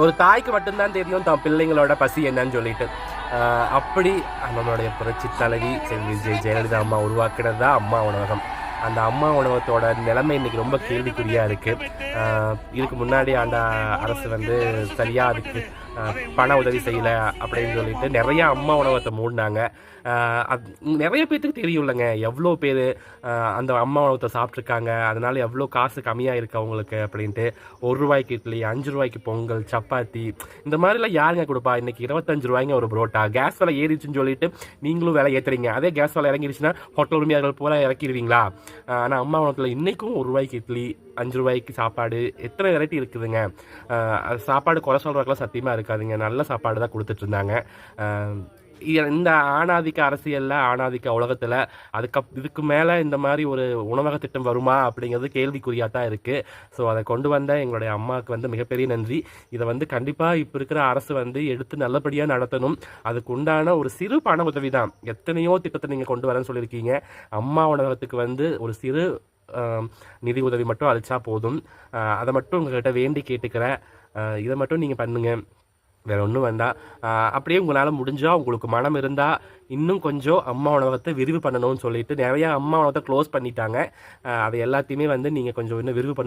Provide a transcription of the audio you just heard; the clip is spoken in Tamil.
ஒரு தாய்க்கு மட்டும்தான் தெரியும் தான் பிள்ளைங்களோட பசி என்னன்னு சொல்லிட்டு. அப்படி நம்மளுடைய புரட்சி தலைவி செல்வி ஜெயலலிதா அம்மா உருவாக்குனது தான் அம்மா உணவகம். அந்த அம்மா உணவகத்தோட நிலைமை இன்னைக்கு ரொம்ப கேள்விக்குறியாக இருக்குது. இதுக்கு முன்னாடி அந்த அரசு வந்து சரியாக அதுக்கு பண உதவி செய்யலை அப்படின்னு சொல்லிட்டு நிறையா அம்மா உணவகத்தை மூடினாங்க. அது நிறைய பேர்த்துக்கு தெரியும் இல்லைங்க, எவ்வளோ பேர் அந்த அம்மா உணவகத்தை சாப்பிட்ருக்காங்க, அதனால எவ்வளோ காசு கம்மியாக இருக்குது அவங்களுக்கு அப்படின்ட்டு. 1 ரூபாய்க்கு இட்லி, 5 ரூபாய்க்கு பொங்கல், சப்பாத்தி, இந்த மாதிரிலாம் யாருங்க கொடுப்பா? இன்றைக்கி 25 ரூபாய்ங்க ஒரு புரோட்டா. கேஸ் விலை ஏறிச்சுன்னு சொல்லிட்டு நீங்களும் விலை ஏற்றுறீங்க. அதே கேஸ் விலை இறங்கிடுச்சுன்னா ஹோட்டல் உரிமையாளர்கள் போல இறக்கிடுவீங்களா? ஆனால் அம்மா உணவகத்தில் இன்றைக்கும் 1 ரூபாய்க்கு இட்லி, 5 ரூபாய்க்கு சாப்பாடு, எத்தனை வெரைட்டி இருக்குதுங்க. சாப்பாடு குறை சொல்கிறதுக்கெல்லாம் சத்தியமாக இருக்காதுங்க, நல்ல சாப்பாடு தான் கொடுத்துட்ருந்தாங்க. இந்த ஆணாதிக்க அரசியலில், ஆணாதிக்க உலகத்தில் இதுக்கு மேலே இந்த மாதிரி ஒரு உணவக திட்டம் வருமா அப்படிங்கிறது கேள்விக்குறியாக தான் இருக்குது. ஸோ அதை கொண்டு வந்த எங்களுடைய அம்மாவுக்கு வந்து மிகப்பெரிய நன்றி. இதை வந்து கண்டிப்பாக இப்போ இருக்கிற அரசு வந்து எடுத்து நல்லபடியாக நடத்தணும். அதுக்கு உண்டான ஒரு சிறு பண உதவி தான். எத்தனையோ திட்டத்தை நீங்கள் கொண்டு வரேன்னு சொல்லியிருக்கீங்க. அம்மா உணவகத்துக்கு வந்து ஒரு சிறு நிதி உதவி மட்டும் அளிச்சா போதும். அதை மட்டும் உங்கள்கிட்ட வேண்டி கேட்டுக்கிறேன். இதை மட்டும் நீங்கள் பண்ணுங்கள், வேறு ஒன்றும் வேண்டாம். அப்படியே உங்களால் முடிஞ்சால், உங்களுக்கு மனம் இருந்தால் இன்னும் கொஞ்சம் அம்மா உணவகத்தை விரிவு பண்ணணும்னு சொல்லிட்டு நிறையா அம்மா உணவகத்தை க்ளோஸ் பண்ணிட்டாங்க. அதை எல்லாத்தையுமே வந்து நீங்கள் கொஞ்சம் இன்னும் விரிவு பண்ண